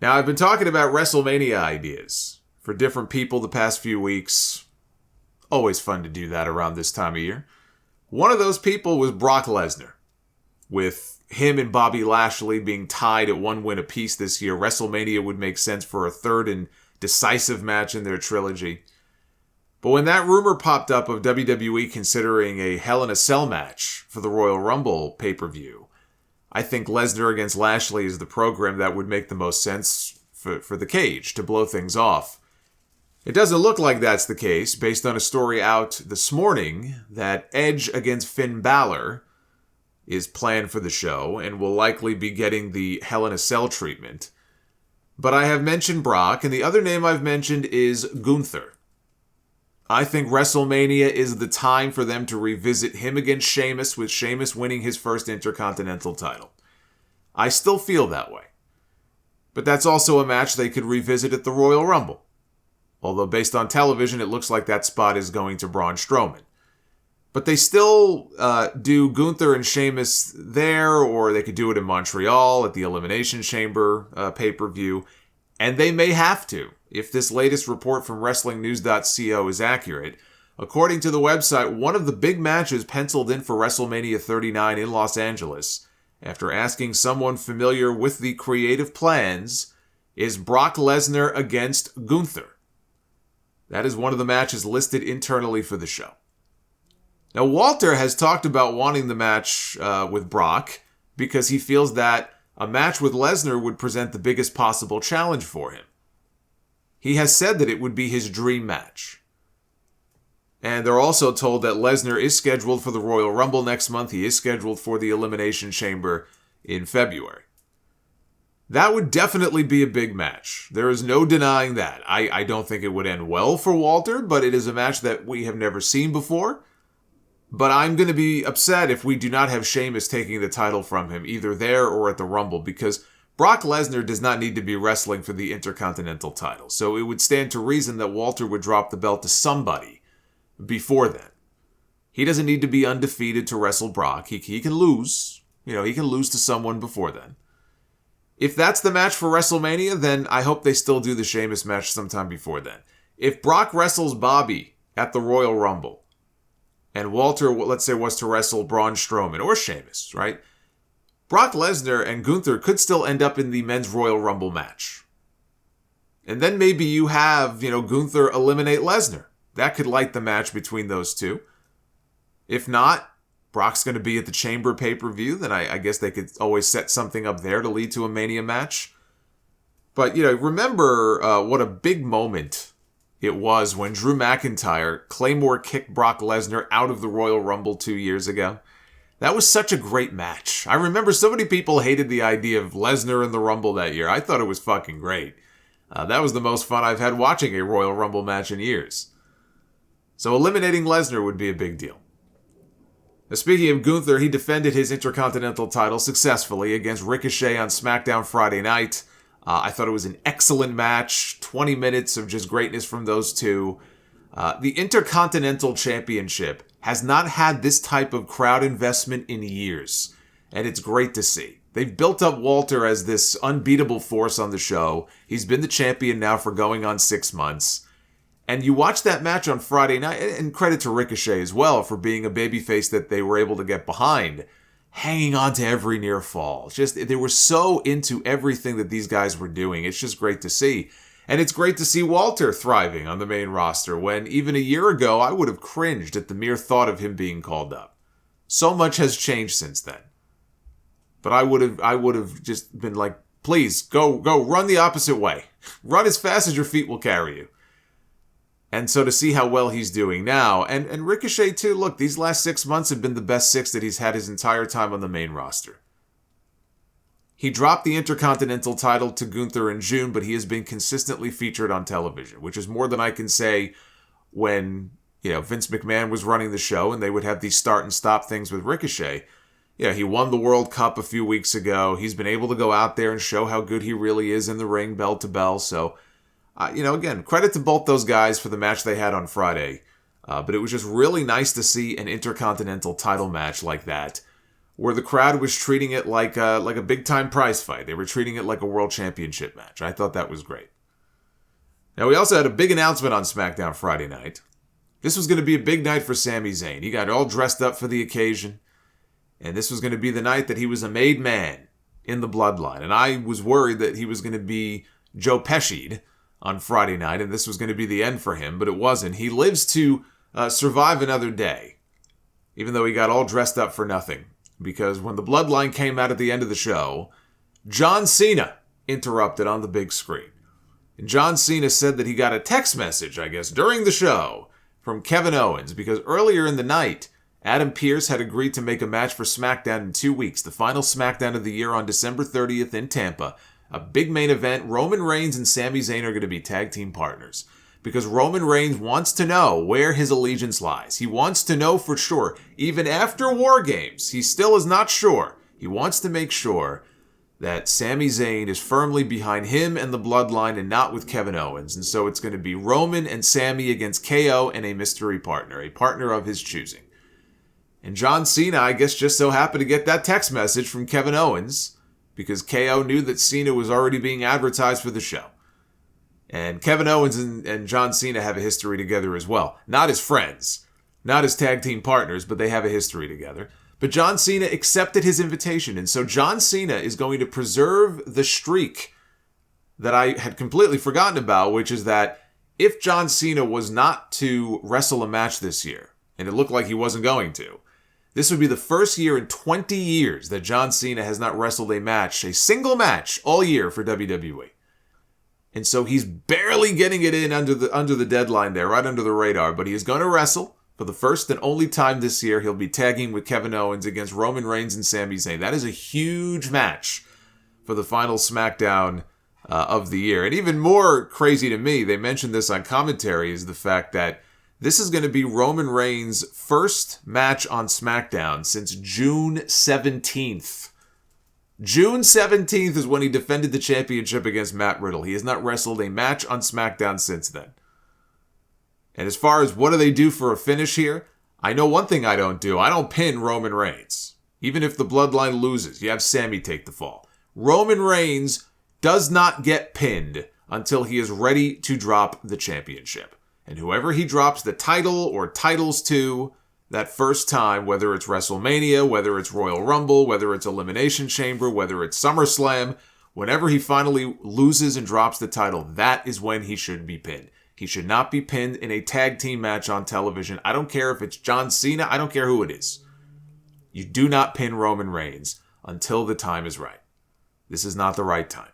Now, I've been talking about Wrestlemania ideas for different people the past few weeks. Always fun to do that around this time of year. One of those people was Brock Lesnar. With him and Bobby Lashley being tied at 1 win apiece this year, WrestleMania would make sense for a third and decisive match in their trilogy. But when that rumor popped up of WWE considering a Hell in a Cell match for the Royal Rumble pay-per-view, I think Lesnar against Lashley is the program that would make the most sense for the cage to blow things off. It doesn't look like that's the case based on a story out this morning that Edge against Finn Balor is planned for the show and will likely be getting the Hell in a Cell treatment. But I have mentioned Brock, and the other name I've mentioned is Gunther. I think WrestleMania is the time for them to revisit him against Sheamus, with Sheamus winning his first Intercontinental title. I still feel that way. But that's also a match they could revisit at the Royal Rumble. Although based on television, it looks like that spot is going to Braun Strowman. But they still do Gunther and Sheamus there, or they could do it in Montreal at the Elimination Chamber pay-per-view. And they may have to, if this latest report from WrestlingNews.co is accurate. According to the website, one of the big matches penciled in for WrestleMania 39 in Los Angeles, after asking someone familiar with the creative plans, is Brock Lesnar against Gunther. That is one of the matches listed internally for the show. Now, Walter has talked about wanting the match with Brock because he feels that a match with Lesnar would present the biggest possible challenge for him. He has said that it would be his dream match. And they're also told that Lesnar is scheduled for the Royal Rumble next month. He is scheduled for the Elimination Chamber in February. That would definitely be a big match. There is no denying that. I don't think it would end well for Walter, but it is a match that we have never seen before. But I'm going to be upset if we do not have Sheamus taking the title from him, either there or at the Rumble, because Brock Lesnar does not need to be wrestling for the Intercontinental title. So it would stand to reason that Walter would drop the belt to somebody before then. He doesn't need to be undefeated to wrestle Brock. He can lose. He can lose to someone before then. If that's the match for WrestleMania, then I hope they still do the Sheamus match sometime before then. If Brock wrestles Bobby at the Royal Rumble, and Walter, let's say, was to wrestle Braun Strowman or Sheamus, right? Brock Lesnar and Gunther could still end up in the Men's Royal Rumble match. And then maybe you have, Gunther eliminate Lesnar. That could light the match between those two. If not, Brock's going to be at the Chamber pay-per-view, then I guess they could always set something up there to lead to a Mania match. But, remember what a big moment it was when Drew McIntyre Claymore kicked Brock Lesnar out of the Royal Rumble 2 years ago. That was such a great match. I remember so many people hated the idea of Lesnar in the Rumble that year. I thought it was fucking great. That was the most fun I've had watching a Royal Rumble match in years. So eliminating Lesnar would be a big deal. Now, speaking of Gunther, he defended his Intercontinental title successfully against Ricochet on Smackdown Friday night. I thought it was an excellent match. 20 minutes of just greatness from those two. The Intercontinental Championship has not had this type of crowd investment in years, and it's great to see. They've built up Walter as this unbeatable force on the show. He's been the champion now for going on 6 months. And you watch that match on Friday night, and credit to Ricochet as well for being a babyface that they were able to get behind, hanging on to every near fall. They were so into everything that these guys were doing. It's just great to see. And it's great to see Walter thriving on the main roster when even a year ago I would have cringed at the mere thought of him being called up. So much has changed since then. But I would have just been like, please, go run the opposite way. Run as fast as your feet will carry you. And so to see how well he's doing now, and Ricochet too, look, these last 6 months have been the best 6 that he's had his entire time on the main roster. He dropped the Intercontinental title to Gunther in June, but he has been consistently featured on television, which is more than I can say when, Vince McMahon was running the show and they would have these start and stop things with Ricochet. He won the World Cup a few weeks ago. He's been able to go out there and show how good he really is in the ring, bell to bell, so again, credit to both those guys for the match they had on Friday. But it was just really nice to see an Intercontinental title match like that, where the crowd was treating it like a big-time prize fight. They were treating it like a world championship match. I thought that was great. Now, we also had a big announcement on SmackDown Friday night. This was going to be a big night for Sami Zayn. He got all dressed up for the occasion, and this was going to be the night that he was a made man in the bloodline. And I was worried that he was going to be Joe Pesci'd on Friday night, and this was going to be the end for him, but it wasn't. He lives to survive another day, even though he got all dressed up for nothing. Because when the bloodline came out at the end of the show, John Cena interrupted on the big screen. And John Cena said that he got a text message, I guess, during the show from Kevin Owens, because earlier in the night, Adam Pearce had agreed to make a match for SmackDown in 2 weeks, the final SmackDown of the year on December 30th in Tampa. A big main event. Roman Reigns and Sami Zayn are going to be tag team partners. Because Roman Reigns wants to know where his allegiance lies. He wants to know for sure. Even after War Games, he still is not sure. He wants to make sure that Sami Zayn is firmly behind him and the bloodline and not with Kevin Owens. And so it's going to be Roman and Sami against KO and a mystery partner, a partner of his choosing. And John Cena, I guess, just so happened to get that text message from Kevin Owens because KO knew that Cena was already being advertised for the show. And Kevin Owens and John Cena have a history together as well. Not as friends, not as tag team partners, but they have a history together. But John Cena accepted his invitation, and so John Cena is going to preserve the streak that I had completely forgotten about, which is that if John Cena was not to wrestle a match this year, and it looked like he wasn't going to, this would be the first year in 20 years that John Cena has not wrestled a match, a single match, all year for WWE. And so he's barely getting it in under the deadline there, right under the radar. But he is going to wrestle for the first and only time this year. He'll be tagging with Kevin Owens against Roman Reigns and Sami Zayn. That is a huge match for the final SmackDown of the year. And even more crazy to me, they mentioned this on commentary, is the fact that this is going to be Roman Reigns' first match on SmackDown since June 17th. June 17th is when he defended the championship against Matt Riddle. He has not wrestled a match on SmackDown since then. And as far as what do they do for a finish here, I know one thing I don't do. I don't pin Roman Reigns. Even if the bloodline loses, you have Sami take the fall. Roman Reigns does not get pinned until he is ready to drop the championship. And whoever he drops the title or titles to that first time, whether it's WrestleMania, whether it's Royal Rumble, whether it's Elimination Chamber, whether it's SummerSlam, whenever he finally loses and drops the title, that is when he should be pinned. He should not be pinned in a tag team match on television. I don't care if it's John Cena. I don't care who it is. You do not pin Roman Reigns until the time is right. This is not the right time.